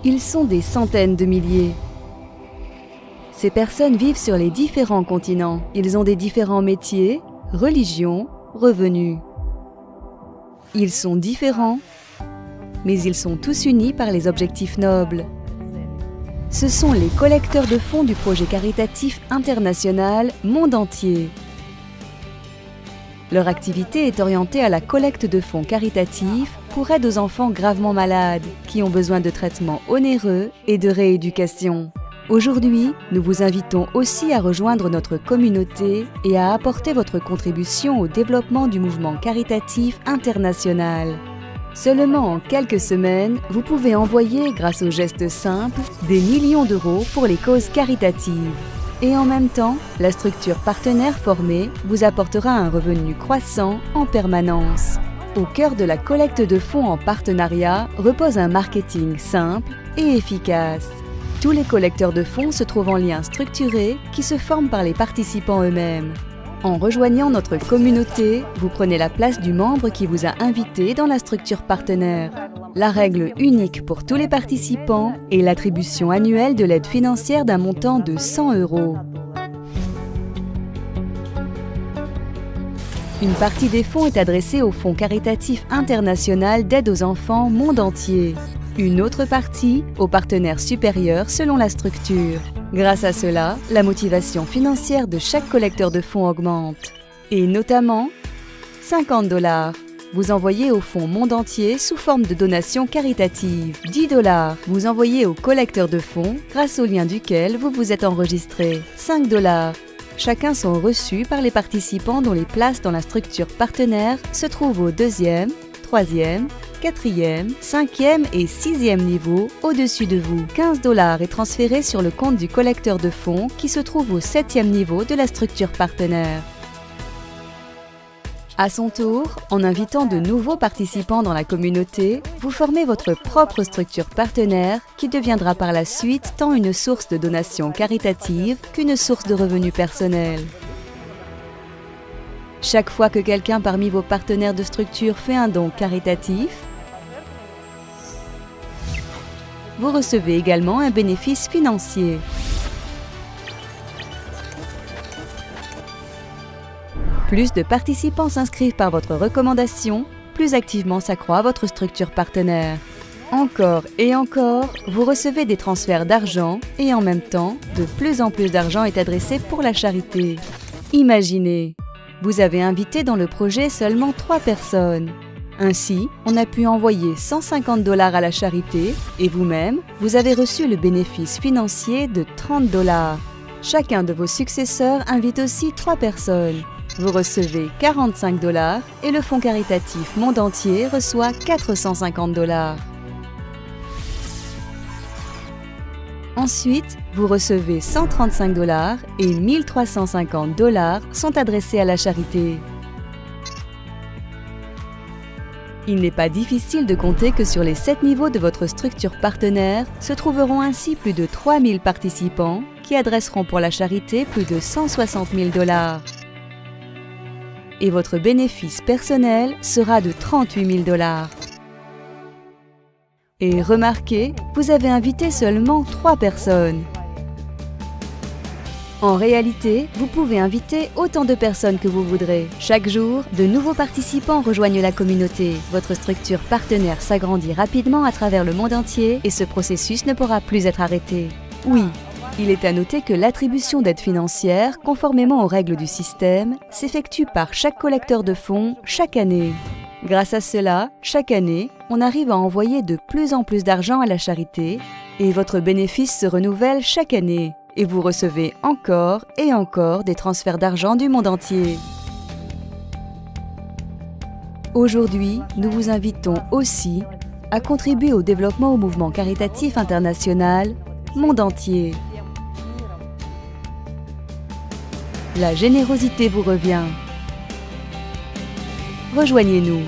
Ils sont des centaines de milliers. Ces personnes vivent sur les différents continents. Ils ont des différents métiers, religions, revenus. Ils sont différents, mais ils sont tous unis par les objectifs nobles. Ce sont les collecteurs de fonds du projet caritatif international Monde Entier. Leur activité est orientée à la collecte de fonds caritatifs pour aide aux enfants gravement malades, qui ont besoin de traitements onéreux et de rééducation. Aujourd'hui, nous vous invitons aussi à rejoindre notre communauté et à apporter votre contribution au développement du mouvement caritatif international. Seulement en quelques semaines, vous pouvez envoyer, grâce aux gestes simples, des millions d'euros pour les causes caritatives. Et en même temps, la structure partenaire formée vous apportera un revenu croissant en permanence. Au cœur de la collecte de fonds en partenariat repose un marketing simple et efficace. Tous les collecteurs de fonds se trouvent en liens structurés qui se forment par les participants eux-mêmes. En rejoignant notre communauté, vous prenez la place du membre qui vous a invité dans la structure partenaire. La règle unique pour tous les participants est l'attribution annuelle de l'aide financière d'un montant de 100 €. Une partie des fonds est adressée au Fonds caritatif international d'aide aux enfants Monde Entier. Une autre partie aux partenaires supérieurs selon la structure. Grâce à cela, la motivation financière de chaque collecteur de fonds augmente. Et notamment, 50 $. Vous envoyez au Fonds Monde Entier sous forme de donation caritative. 10 $. Vous envoyez au collecteur de fonds grâce au lien duquel vous vous êtes enregistré. 5 $. Chacun sont reçus par les participants dont les places dans la structure partenaire se trouvent au 2e, 3e, 4e, 5e et 6e niveau au-dessus de vous. 15 $ est transféré sur le compte du collecteur de fonds qui se trouve au 7e niveau de la structure partenaire. À son tour, en invitant de nouveaux participants dans la communauté, vous formez votre propre structure partenaire qui deviendra par la suite tant une source de donations caritatives qu'une source de revenus personnels. Chaque fois que quelqu'un parmi vos partenaires de structure fait un don caritatif, vous recevez également un bénéfice financier. Plus de participants s'inscrivent par votre recommandation, plus activement s'accroît votre structure partenaire. Encore et encore, vous recevez des transferts d'argent et en même temps, de plus en plus d'argent est adressé pour la charité. Imaginez, vous avez invité dans le projet seulement 3 personnes. Ainsi, on a pu envoyer 150 $ à la charité et vous-même, vous avez reçu le bénéfice financier de 30 $. Chacun de vos successeurs invite aussi 3 personnes. Vous recevez 45 $ et le fonds caritatif Monde Entier reçoit 450 $. Ensuite, vous recevez 135 $ et 1350 $ sont adressés à la charité. Il n'est pas difficile de compter que sur les 7 niveaux de votre structure partenaire se trouveront ainsi plus de 3000 participants qui adresseront pour la charité plus de 160 000 $. Et votre bénéfice personnel sera de 38 000 $. Et remarquez, vous avez invité seulement 3 personnes. En réalité, vous pouvez inviter autant de personnes que vous voudrez. Chaque jour, de nouveaux participants rejoignent la communauté. Votre structure partenaire s'agrandit rapidement à travers le monde entier et ce processus ne pourra plus être arrêté. Oui, il est à noter que l'attribution d'aides financières, conformément aux règles du système, s'effectue par chaque collecteur de fonds chaque année. Grâce à cela, chaque année, on arrive à envoyer de plus en plus d'argent à la charité et votre bénéfice se renouvelle chaque année. Et vous recevez encore et encore des transferts d'argent du monde entier. Aujourd'hui, nous vous invitons aussi à contribuer au développement au mouvement caritatif international Monde Entier. La générosité vous revient. Rejoignez-nous.